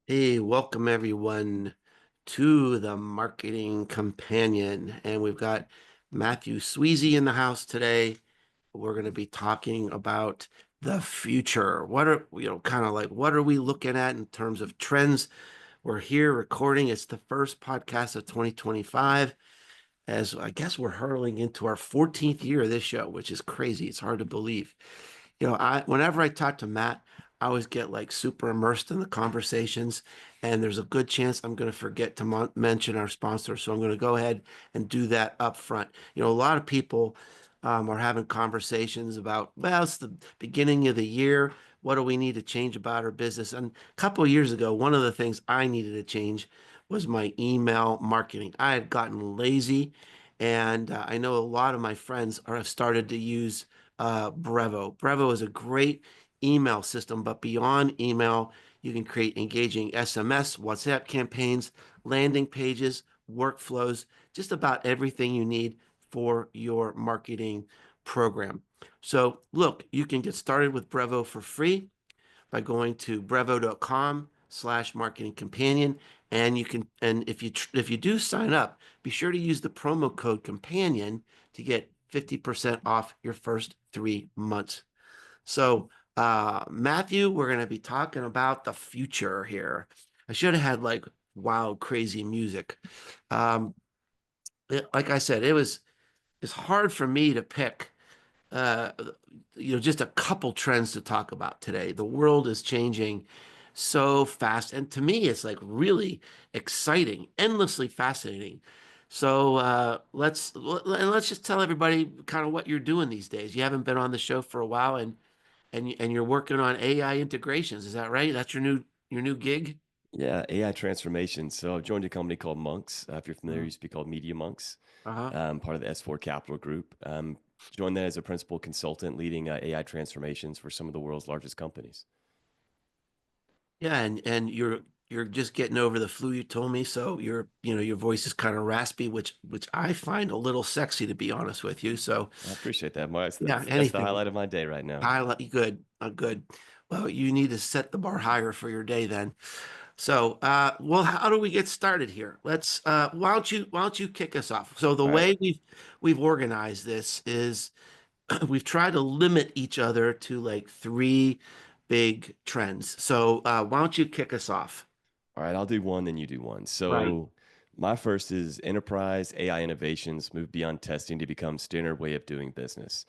Hey, welcome everyone to the Marketing Companion. And we've got Matthew Sweezey in the house today. We're going to be talking about the future. What are, kind of like what are we looking at in terms of trends? We're here recording. It's the first podcast of 2025, as I guess we're hurling into our 14th year of this show, which is crazy. It's hard to believe. Whenever I talk to Matt, I always get like super immersed in the conversations, and there's a good chance I'm going to forget to mention our sponsor. So I'm going to go ahead and do that up front. A lot of people are having conversations about, well, it's the beginning of the year. What do we need to change about our business? And a couple of years ago, one of the things I needed to change was my email marketing. I had gotten lazy, and I know a lot of my friends have started to use Brevo. Brevo is a great email system, but beyond email, you can create engaging SMS, WhatsApp campaigns, landing pages, workflows, just about everything you need for your marketing program. So, look, you can get started with Brevo for free by going to brevo.com/marketing companion. And if you do sign up, be sure to use the promo code companion to get 50% off your first 3 months. So, Matthew, we're going to be talking about the future here. I should have had like wild, crazy music. Um, like I said, it's hard for me to pick uh, just a couple trends to talk about today. The world is changing so fast, and to me, it's like really exciting, endlessly fascinating. So let's just tell everybody kind of what you're doing these days. You haven't been on the show for a while, and you're working on AI integrations. Is that right? That's your new gig? Yeah, AI transformation. So I've joined a company called Monks. If you're familiar, it Uh-huh. used to be called Media Monks, Uh-huh. part of the S4 Capital Group. Joined that as a principal consultant leading AI transformations for some of the world's largest companies. Yeah, and you're just getting over the flu you told me, so your voice is kind of raspy, which I find a little sexy to be honest with you. So I appreciate that. That's, yeah, that's the anything. highlight of my day right now. Highlight good, good. Well, you need to set the bar higher for your day then. So well, how do we get started here? Let's why don't you kick us off? So the All right. way we've organized this is we've tried to limit each other to like three big trends. So why don't you kick us off? All right. I'll do one, then you do one. Right. So my first is enterprise AI innovations move beyond testing to become standard way of doing business.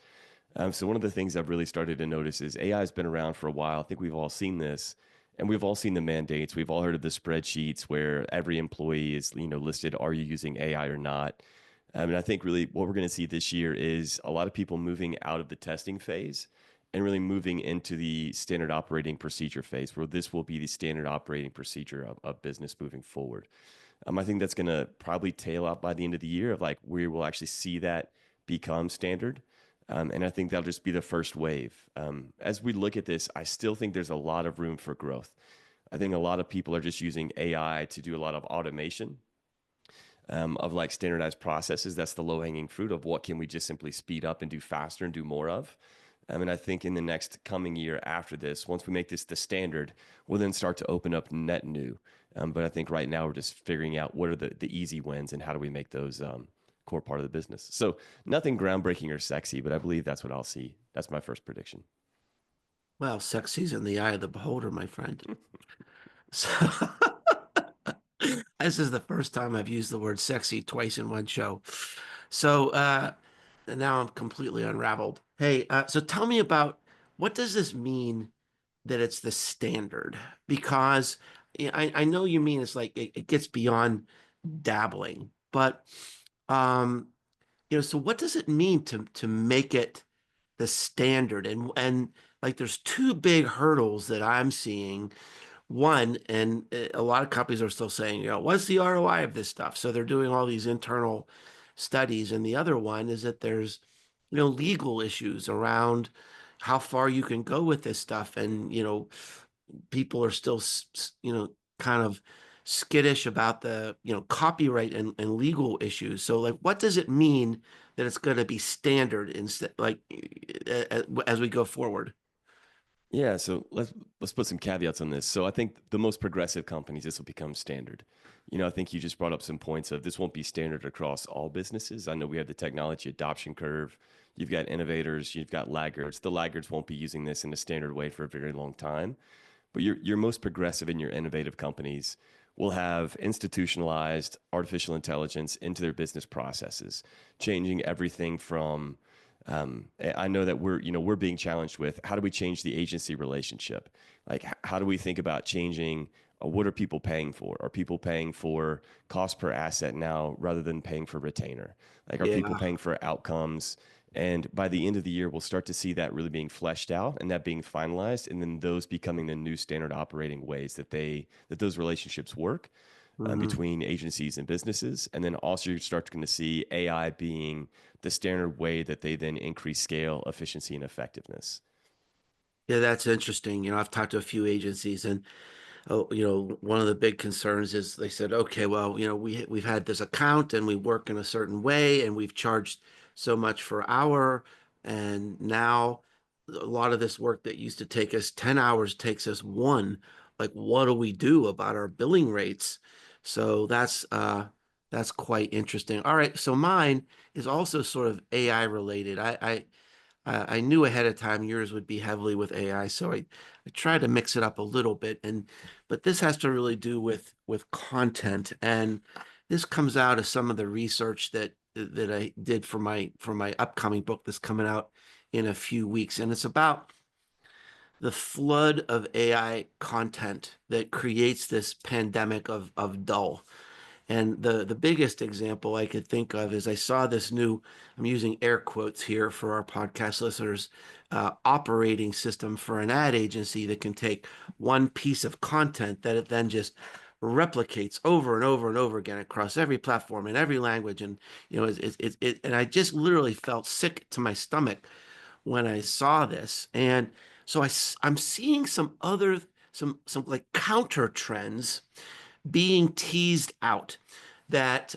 So one of the things I've really started to notice is AI has been around for a while. I think we've all seen this, and we've all seen the mandates. We've all heard of the spreadsheets where every employee is, listed. Are you using AI or not? And I think really what we're going to see this year is a lot of people moving out of the testing phase and really moving into the standard operating procedure phase, where this will be the standard operating procedure of business moving forward. I think that's going to probably tail out by the end of the year of like we will actually see that become standard. And I think that'll just be the first wave. As we look at this, I still think there's a lot of room for growth. I think a lot of people are just using AI to do a lot of automation of like standardized processes. That's the low hanging fruit of what can we just simply speed up and do faster and do more of. And I think in the next coming year after this, once we make this the standard, we'll then start to open up net new. But I think right now we're just figuring out what are the easy wins and how do we make those core part of the business. So nothing groundbreaking or sexy, but I believe that's what I'll see. That's my first prediction. Well, sexy's in the eye of the beholder, my friend. So this is the first time I've used the word sexy twice in one show. So now I'm completely unraveled. Hey, so tell me about what does this mean that it's the standard? Because I know you mean it's like it gets beyond dabbling, but um, so what does it mean to make it the standard? And like there's two big hurdles that I'm seeing. One, and a lot of companies are still saying, what's the ROI of this stuff? So they're doing all these internal studies. And the other one is that there's, legal issues around how far you can go with this stuff. And, people are still, kind of skittish about the, copyright and legal issues. So like, what does it mean that it's going to be standard instead, like as we go forward? Yeah, so let's put some caveats on this. So I think the most progressive companies, this will become standard. I think you just brought up some points of this won't be standard across all businesses. I know we have the technology adoption curve. You've got innovators, you've got laggards. The laggards won't be using this in a standard way for a very long time. But your most progressive and your innovative companies will have institutionalized artificial intelligence into their business processes, changing everything from I know that we're being challenged with how do we change the agency relationship? Like how do we think about changing what are people paying for? Are people paying for cost per asset now rather than paying for retainer? Like are people Yeah. paying for outcomes? And by the end of the year, we'll start to see that really being fleshed out and that being finalized, and then those becoming the new standard operating ways that those relationships work Hmm. between agencies and businesses. And then also you start going to see AI being the standard way that they then increase scale, efficiency, and effectiveness. Yeah, that's interesting. I've talked to a few agencies, and one of the big concerns is they said, okay, well, we've had this account and we work in a certain way and we've charged so much per hour, and now a lot of this work that used to take us 10 hours takes us one. Like, what do we do about our billing rates? So that's quite interesting. All right, so mine is also sort of AI related. I knew ahead of time yours would be heavily with AI, so I tried to mix it up a little bit. But this has to really do with content, and this comes out of some of the research that I did for my upcoming book that's coming out in a few weeks, and it's about the flood of AI content that creates this pandemic of dull. And the biggest example I could think of is I saw this new, I'm using air quotes here for our podcast listeners, operating system for an ad agency that can take one piece of content that it then just replicates over and over and over again across every platform in every language. And and I just literally felt sick to my stomach when I saw this. And so I'm seeing some like counter trends being teased out that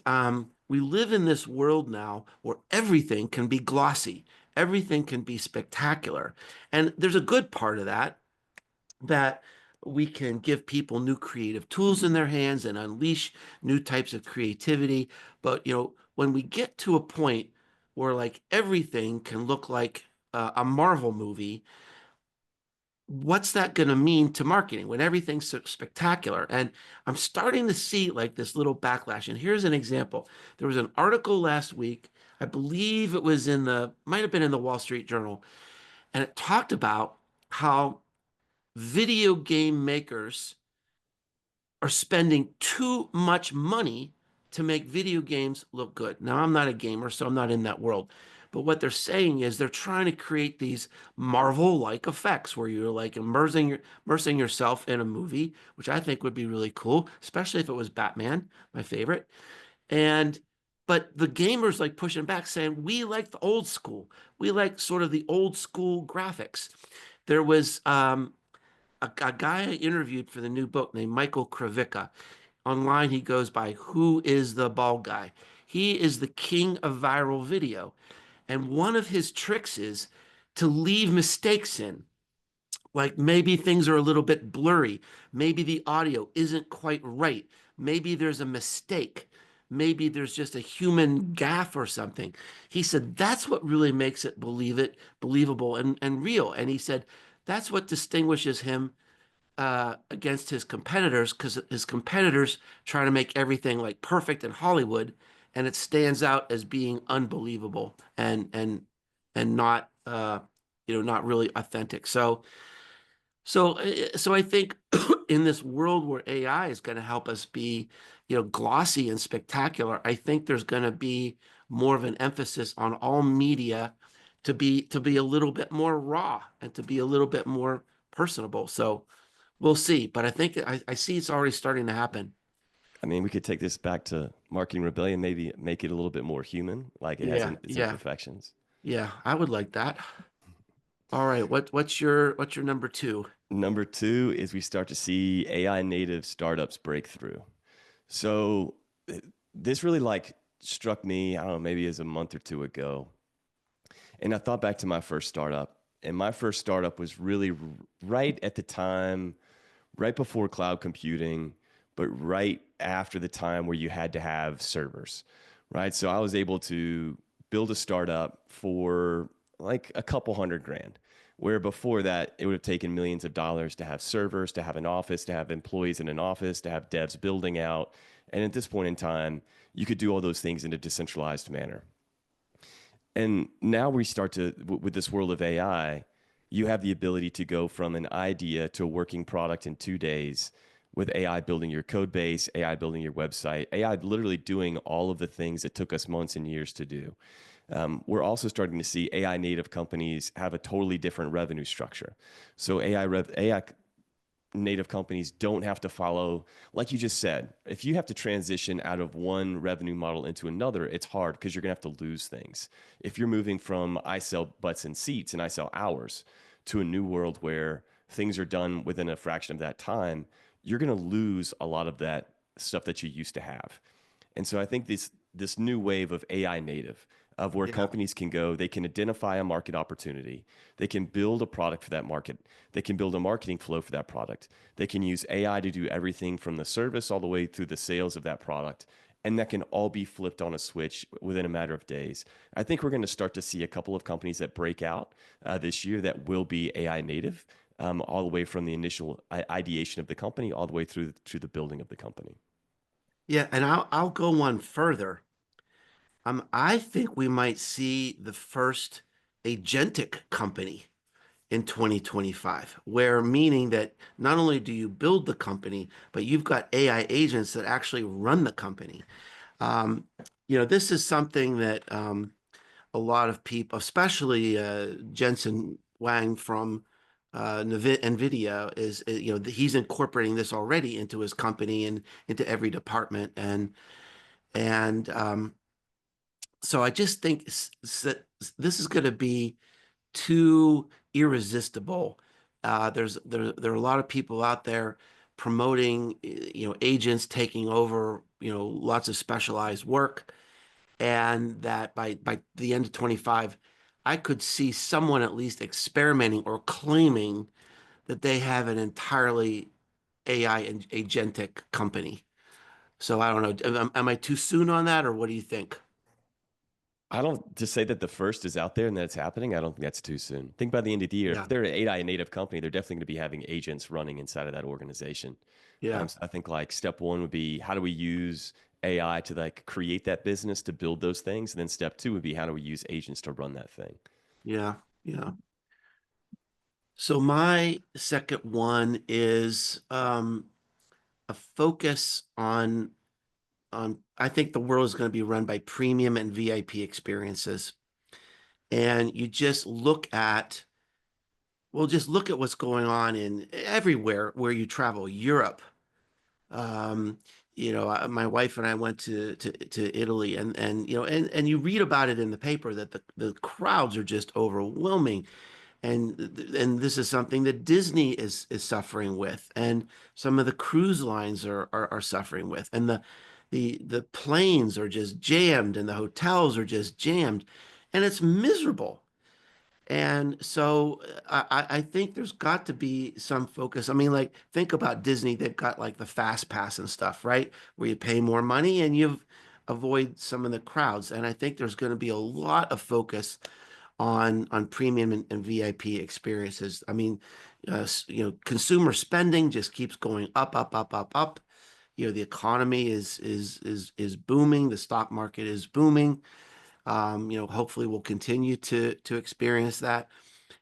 we live in this world now where everything can be glossy, everything can be spectacular. And there's a good part of that we can give people new creative tools in their hands and unleash new types of creativity. But, when we get to a point where like everything can look like a Marvel movie, what's that going to mean to marketing when everything's so spectacular? And I'm starting to see like this little backlash. And here's an example. There was an article last week, I believe it was might have been in the Wall Street Journal, and it talked about how video game makers are spending too much money to make video games look good. Now, I'm not a gamer, so I'm not in that world. But what they're saying is they're trying to create these Marvel-like effects where you're like immersing yourself in a movie, which I think would be really cool, especially if it was Batman, my favorite. And but the gamers like pushing back, saying we like the old school. We like sort of the old school graphics. There was a guy I interviewed for the new book named Michael Kravica. Online, he goes by Who is the Bald Guy? He is the king of viral video. And one of his tricks is to leave mistakes in. Like maybe things are a little bit blurry. Maybe the audio isn't quite right. Maybe there's a mistake. Maybe there's just a human gaffe or something. He said that's what really makes it believable and real. And he said that's what distinguishes him against his competitors, because his competitors try to make everything like perfect in Hollywood, and it stands out as being unbelievable and not not really authentic. So I think in this world where AI is going to help us be glossy and spectacular, I think there's going to be more of an emphasis on all media to be a little bit more raw and to be a little bit more personable. So we'll see, but I think I see it's already starting to happen. I mean, we could take this back to marketing rebellion, maybe make it a little bit more human, like it has Yeah, its yeah, imperfections. yeah. I would like that. All right, what's your number two? Number two is we start to see AI native startups break through. So this really like struck me, I don't know, maybe as a month or two ago. And I thought back to my first startup. And my first startup was really right at the time, right before cloud computing, but right after the time where you had to have servers, right? So I was able to build a startup for like a couple hundred grand, where before that it would have taken millions of dollars to have servers, to have an office, to have employees in an office, to have devs building out. And at this point in time, you could do all those things in a decentralized manner. And now we start to, with this world of AI, you have the ability to go from an idea to a working product in 2 days with AI building your code base, AI building your website, AI literally doing all of the things that took us months and years to do. We're also starting to see AI native companies have a totally different revenue structure. So AI native companies don't have to follow, like you just said, if you have to transition out of one revenue model into another, it's hard because you're going to have to lose things. If you're moving from I sell butts and seats and I sell hours to a new world where things are done within a fraction of that time, you're going to lose a lot of that stuff that you used to have. And so I think this new wave of AI native, of where Yeah. companies can go, they can identify a market opportunity, they can build a product for that market, they can build a marketing flow for that product, they can use AI to do everything from the service all the way through the sales of that product. And that can all be flipped on a switch within a matter of days. I think we're going to start to see a couple of companies that break out this year that will be AI native, all the way from the initial ideation of the company all the way through to the building of the company. Yeah, and I'll go one further. I think we might see the first agentic company in 2025, where meaning that not only do you build the company, but you've got AI agents that actually run the company. Um, this is something that a lot of people, especially Jensen Wang from NVIDIA, he's incorporating this already into his company and into every department. And so I just think that this is going to be too irresistible. There are a lot of people out there promoting, agents taking over, lots of specialized work, and that by the end of 25, I could see someone at least experimenting or claiming that they have an entirely AI and agentic company. So I don't know. Am I too soon on that, or what do you think? I don't to say that the first is out there and that it's happening. I don't think that's too soon. Think by the end of the year, if Yeah, they're an AI native company, they're definitely going to be having agents running inside of that organization. yeah, So I think like step one would be how do we use AI to like create that business to build those things, and then step two would be how do we use agents to run that thing. yeah, yeah. So my second one is a focus on I think the world is going to be run by premium and VIP experiences. And you just look at well, just look at what's going on in everywhere where you travel, Europe. Um, my wife and I went to Italy, and you read about it in the paper that the crowds are just overwhelming. And this is something that Disney is suffering with, and some of the cruise lines are suffering with, and the planes are just jammed, and the hotels are just jammed, and it's miserable. And so I think there's got to be some focus. I mean, like, think about Disney. They've got like the fast pass and stuff, right? Where you pay more money and you avoid some of the crowds. And I think there's going to be a lot of focus on premium and VIP experiences. I mean, consumer spending just keeps going up, up, up, up, up. The economy is booming. The stock market is booming. Hopefully we'll continue to experience that.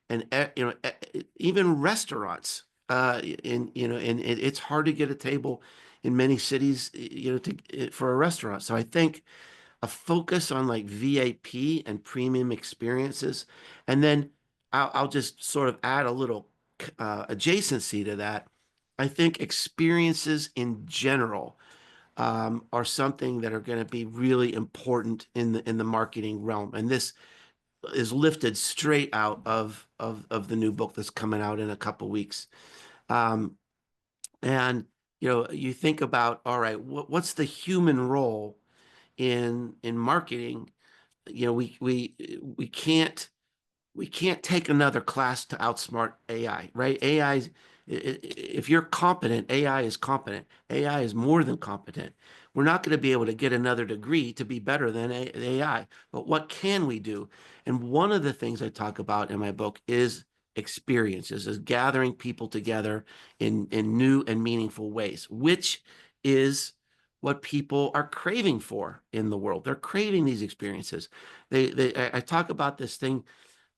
And even restaurants, and it's hard to get a table in many cities, for a restaurant. So I think a focus on like VIP and premium experiences. And then I'll just sort of add a little adjacency to that. I think experiences in general are something that are going to be really important in the marketing realm. And this is lifted straight out of the new book that's coming out in a couple weeks. Um, and you think about, all right, what's the human role in marketing? We can't. we can't take another class to outsmart AI, right? AI, if you're competent, AI is competent. AI is more than competent. We're not going to be able to get another degree to be better than AI. But what can we do? And one of the things I talk about in my book is experiences, is gathering people together in new and meaningful ways, which is what people are craving for in the world. They're craving these experiences. I talk about this thing,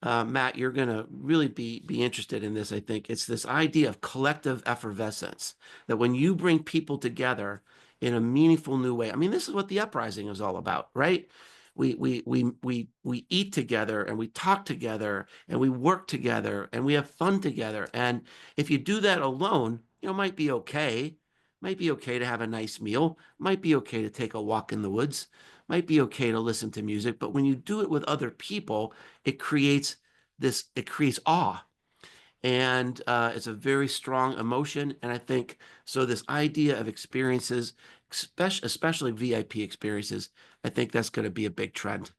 Matt, you're going to really be interested in this, I think. It's this idea of collective effervescence, that when you bring people together in a meaningful new way, I mean, this is what the Uprising is all about, right? We eat together and we talk together and we work together and we have fun together. And if you do that alone, it might be okay. Might be okay to have a nice meal. Might be okay to take a walk in the woods. Might be okay to listen to music. But when you do it with other people, it creates awe, and it's a very strong emotion. And I think so this idea of experiences, especially VIP experiences, I think that's going to be a big trend.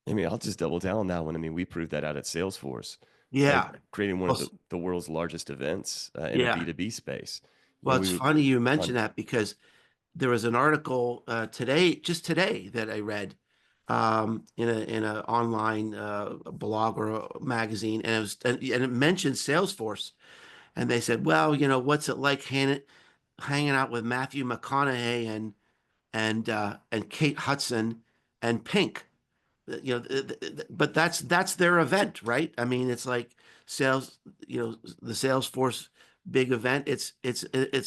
I mean, I'll just double down on that one. I mean, we proved that out at Salesforce by Yeah. creating one of Well, the world's largest events in a yeah. B2B space. Well, it's We would funny you on mention that, because there was an article today, just today, that I read in a online blog or a magazine, and it mentioned Salesforce, and they said, well, what's it like hanging out with Matthew McConaughey and Kate Hudson and Pink. But that's their event, right? I mean, it's like sales, the Salesforce big event. It's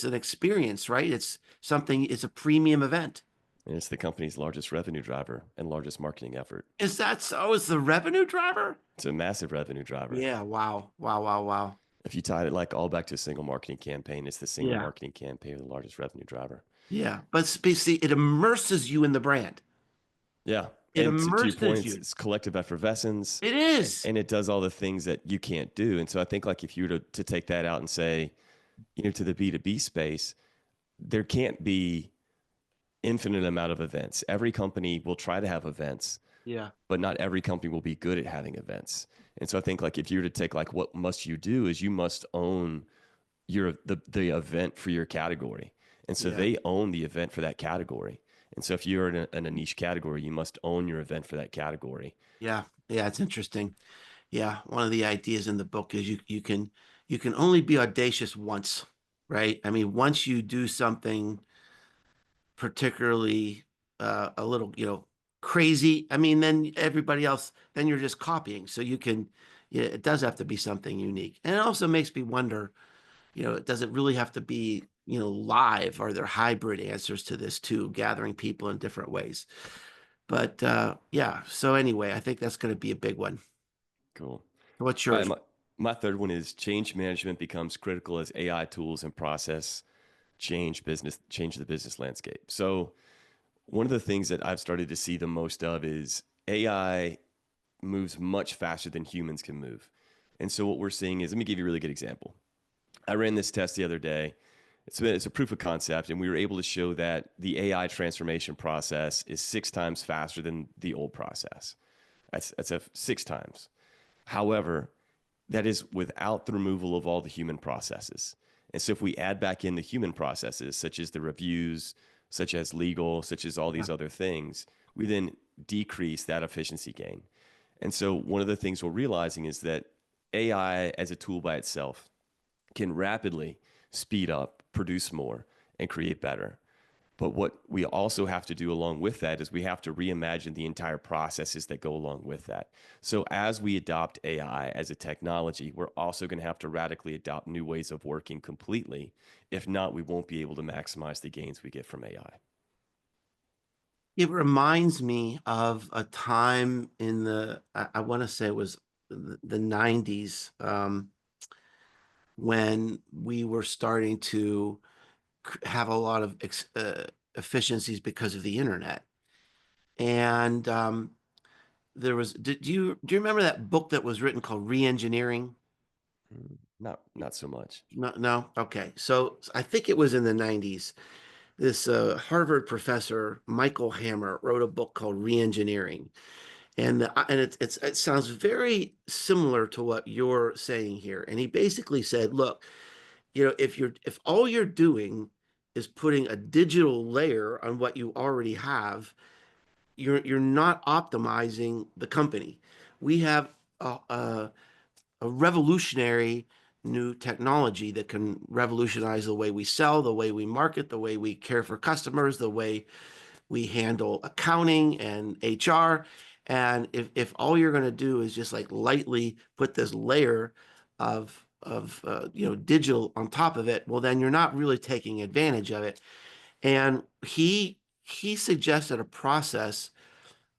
an experience, right? It's something. It's a premium event. and it's the company's largest revenue driver and largest marketing effort. Is that so? Is the revenue driver? It's a massive revenue driver. Yeah. Wow. Wow. Wow. Wow. If you tie it like all back to a single marketing campaign, it's the single Yeah. marketing campaign with the largest revenue driver. Yeah. But see, it immerses you in the brand. Yeah. It And to your immerses point, you. it's collective effervescence It is. and it does all the things that you can't do. And so I think like if you were to take that out and say, to the B2B space, there can't be infinite amount of events. Every company will try to have events, Yeah. but not every company will be good at having events. And so I think like if you were to take like what must you do is you must own the event for your category. And so Yeah. they own the event for that category. And so if you're in a niche category, you must own your event for that category. Yeah. Yeah. It's interesting. Yeah, one of the ideas in the book is you can only be audacious once, right? I mean, once you do something particularly a little, crazy, I mean, then everybody else, then you're just copying. So yeah, it does have to be something unique. And it also makes me wonder, does it really have to be, live? Are there hybrid answers to this too, gathering people in different ways? But yeah, so anyway, I think that's going to be a big one. Cool. What's All right, yours? my third one is change management becomes critical as AI tools and process change the business landscape. So one of the things that I've started to see the most of is AI moves much faster than humans can move. And so what we're seeing is, let me give you a really good example. I ran this test the other day. It's a proof of concept, and we were able to show that the AI transformation process is 6 times faster than the old process. That's a 6 times. However, that is without the removal of all the human processes. And so if we add back in the human processes, such as the reviews, such as legal, such as all Yeah. these other things, we then decrease that efficiency gain. And so one of the things we're realizing is that AI as a tool by itself can rapidly speed up, produce more, and create better. But what we also have to do along with that is we have to reimagine the entire processes that go along with that. So as we adopt AI as a technology, we're also going to have to radically adopt new ways of working completely. If not, we won't be able to maximize the gains we get from AI. It reminds me of a time in I want to say it was the 90s, when we were starting to have a lot of efficiencies because of the internet. And do you remember that book that was written called Reengineering? Not so much. No, no. Okay. So I think it was in the 90s. This Harvard professor, Michael Hammer, wrote a book called Reengineering. It sounds very similar to what you're saying here. And he basically said, look, if all you're doing is putting a digital layer on what you already have, you're not optimizing the company. We have a revolutionary new technology that can revolutionize the way we sell, the way we market, the way we care for customers, the way we handle accounting and HR. And if all you're going to do is just like lightly put this layer of digital on top of it, well, then you're not really taking advantage of it. And he suggested a process.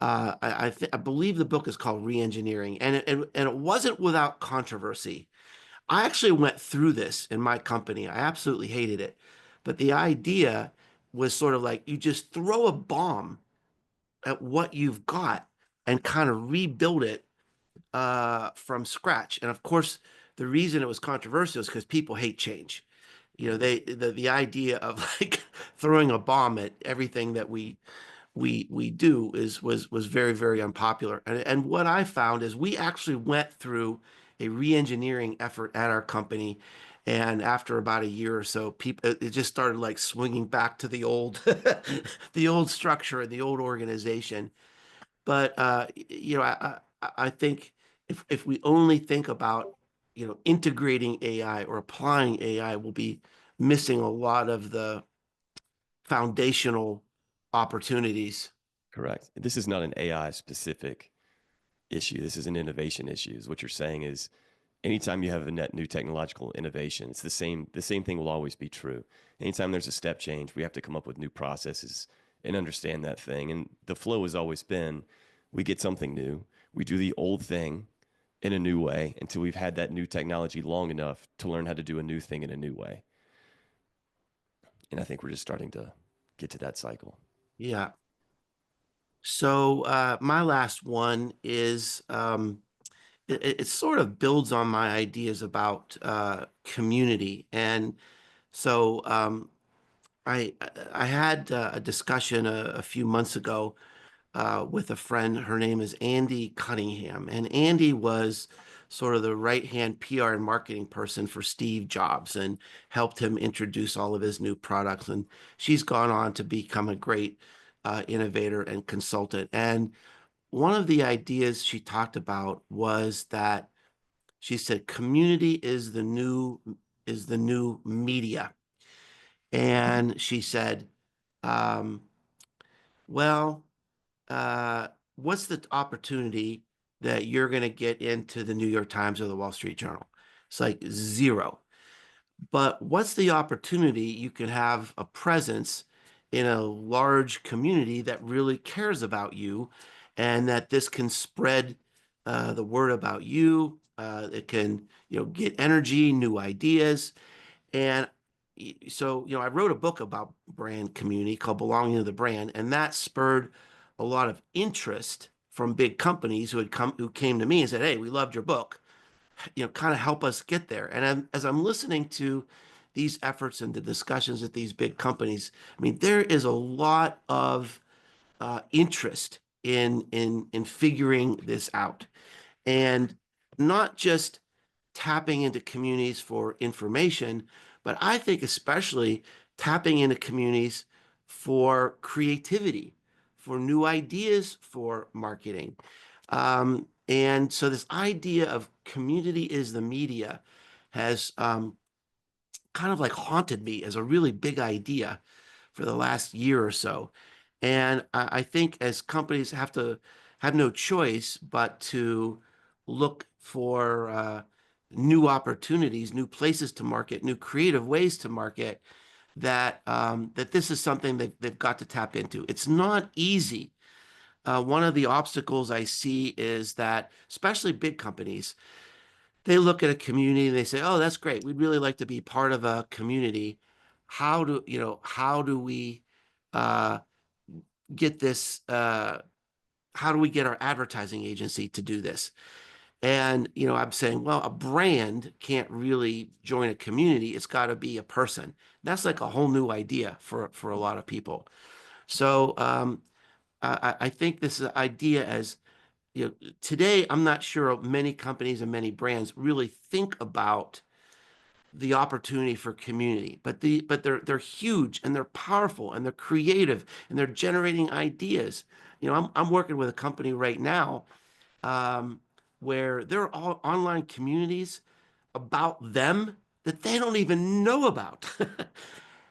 I believe the book is called Reengineering, and it wasn't without controversy. I actually went through this in my company. I absolutely hated it, but the idea was sort of like you just throw a bomb at what you've got and kind of rebuild it from scratch. And of course, the reason it was controversial is because people hate change. The idea of like throwing a bomb at everything that we do was very, very unpopular. And what I found is we actually went through a re-engineering effort at our company. And after about a year or so, people it just started like swinging back to the old the old structure and the old organization. But I think if we only think about integrating AI or applying AI, we'll be missing a lot of the foundational opportunities. Correct. This is not an AI specific issue. This is an innovation issue. What you're saying is anytime you have a net new technological innovation, it's the same thing will always be true. Anytime there's a step change, we have to come up with new processes and understand that thing. And the flow has always been we get something new, we do the old thing in a new way until we've had that new technology long enough to learn how to do a new thing in a new way. And I think we're just starting to get to that cycle. Yeah. So my last one is it sort of builds on my ideas about community. And so I had a discussion a few months ago with a friend. Her name is Andy Cunningham, and Andy was sort of the right-hand PR and marketing person for Steve Jobs and helped him introduce all of his new products. And she's gone on to become a great innovator and consultant. And one of the ideas she talked about was that she said community is the new media. And she said, um, well, what's the opportunity that you're going to get into the New York Times or the Wall Street Journal? It's like zero. But what's the opportunity you can have a presence in a large community that really cares about you and that this can spread the word about you. It can, get energy, new ideas. And so, I wrote a book about brand community called Belonging to the Brand, and that spurred a lot of interest from big companies who came to me and said, "Hey, we loved your book. Kind of help us get there." And as I'm listening to these efforts and the discussions at these big companies, I mean, there is a lot of interest in figuring this out, and not just tapping into communities for information, but I think especially tapping into communities for creativity, for new ideas for marketing. And so this idea of community is the media has kind of like haunted me as a really big idea for the last year or so. And I think as companies have to have no choice but to look for new opportunities, new places to market, new creative ways to market, that this is something that they've got to tap into. It's not easy. One of the obstacles I see is that, especially big companies, they look at a community and they say, "Oh, that's great. We'd really like to be part of a community. How do we uh, get this? How do we get our advertising agency to do this?" And, I'm saying, well, a brand can't really join a community. It's got to be a person. That's like a whole new idea for a lot of people. So I think this idea as today I'm not sure many companies and many brands really think about the opportunity for community, but they're huge and they're powerful and they're creative and they're generating ideas. I'm working with a company right now, um, where there are all online communities about them that they don't even know about.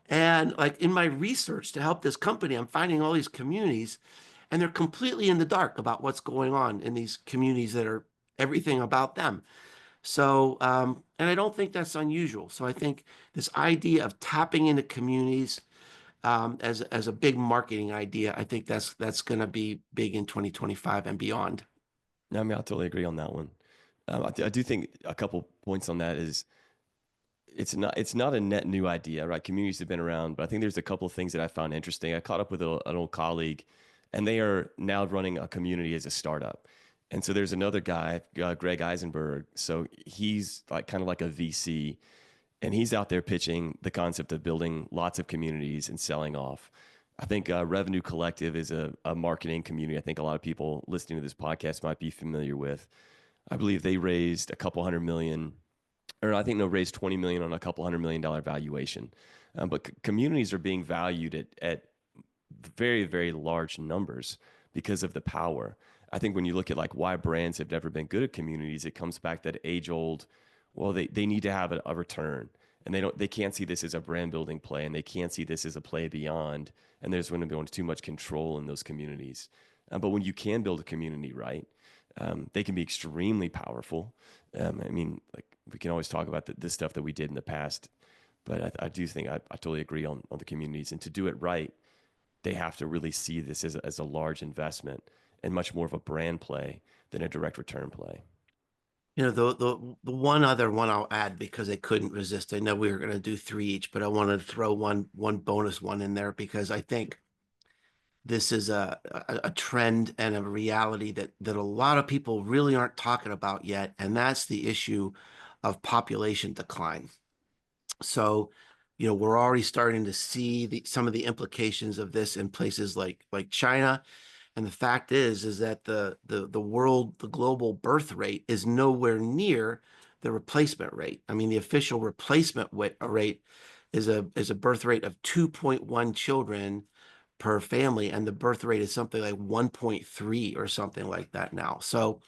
And like in my research to help this company, I'm finding all these communities and they're completely in the dark about what's going on in these communities that are everything about them. So, and I don't think that's unusual. So I think this idea of tapping into communities, as a big marketing idea, I think that's going to be big in 2025 and beyond. No, I mean, I totally agree on that one. I do think a couple points on that is it's not a net new idea, right? Communities have been around, but I think there's a couple of things that I found interesting. I caught up with an old colleague, and they are now running a community as a startup. And so there's another guy, Greg Eisenberg. So he's like kind of like a VC, and he's out there pitching the concept of building lots of communities and selling off. I think Revenue Collective is a marketing community. I think a lot of people listening to this podcast might be familiar with. I believe they raised a couple hundred million, or I think they'll raise 20 million on a couple $100 million valuation. But communities are being valued at very, very large numbers because of the power. I think when you look at like why brands have never been good at communities, it comes back that age old, well, they need to have a return. And they can't see this as a brand building play, and they can't see this as a play beyond. And there's going to be too much control in those communities. But when you can build a community right, they can be extremely powerful. I mean, like we can always talk about the stuff that we did in the past, but I do think I totally agree on the communities. And to do it right, they have to really see this as a large investment and much more of a brand play than a direct return play. The one other one I'll add because I couldn't resist. I know we were going to do three each, but I wanted to throw one bonus one in there because I think this is a trend and a reality that a lot of people really aren't talking about yet, and that's the issue of population decline. So, we're already starting to see some of the implications of this in places like China. And the fact is that the global birth rate is nowhere near the replacement rate. I mean, the official replacement rate is a birth rate of 2.1 children per family, and the birth rate is something like 1.3 or something like that now. So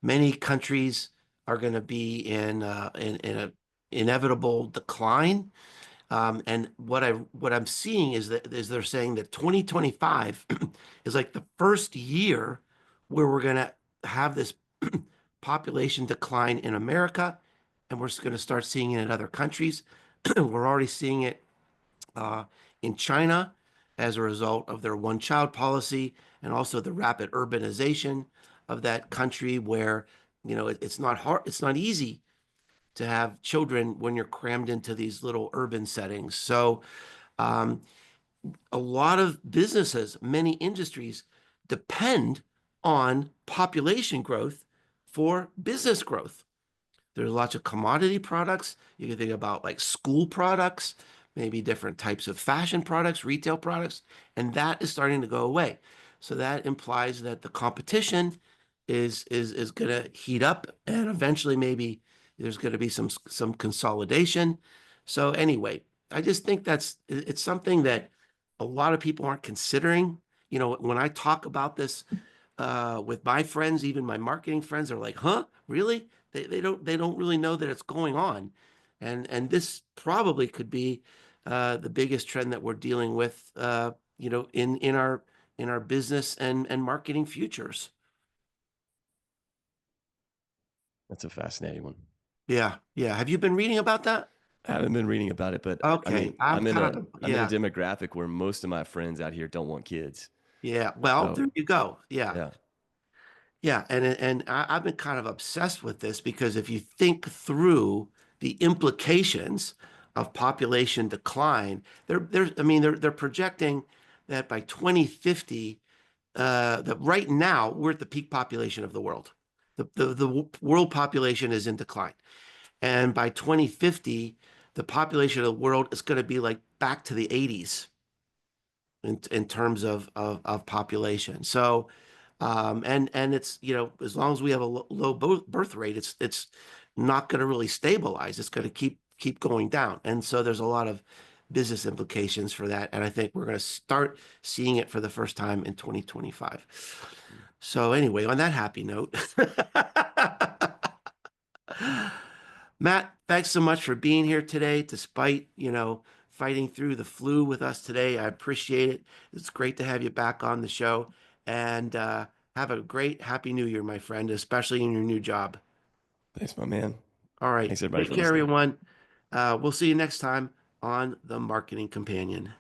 many countries are going to be in a inevitable decline. And what I'm seeing is they're saying that 2025 is like the first year where we're going to have this population decline in America, and we're going to start seeing it in other countries. We're already seeing it uh, in China as a result of their one-child policy and also the rapid urbanization of that country, where it's not hard, it's not easy to have children when you're crammed into these little urban settings. So, um, a lot of businesses, many industries depend on population growth for business growth. There's lots of commodity products. You can think about like school products, maybe different types of fashion products, retail products, and that is starting to go away. So that implies that the competition is going to heat up, and eventually maybe there's going to be some consolidation. So anyway, I just think it's something that a lot of people aren't considering. When I talk about this with my friends, even my marketing friends, are like, "Huh, really?" They don't really know that it's going on, and this probably could be the biggest trend that we're dealing with, in our business and marketing futures. That's a fascinating one. Yeah, yeah. Have you been reading about that? I haven't been reading about it, but I Okay, mean, I'm kind of I'm in a yeah, demographic where most of my friends out here don't want kids. yeah. Well, So there you go. Yeah. yeah, Yeah, and I've been kind of obsessed with this because if you think through the implications of population decline, I mean, they're projecting that by 2050, that right now we're at the peak population of the world. The world population is in decline, and by 2050, the population of the world is going to be like back to the 80s in terms of population. So, And it's, as long as we have a low birth rate, it's not going to really stabilize. It's going to keep going down. And so there's a lot of business implications for that. And I think we're going to start seeing it for the first time in 2025. So anyway, on that happy note, Matt, thanks so much for being here today, despite, fighting through the flu with us today. I appreciate it. It's great to have you back on the show. And have a great Happy New Year, my friend, especially in your new job. Thanks, my man. All right. Thanks everybody Take for care, listening. everyone. We'll see you next time on The Marketing Companion.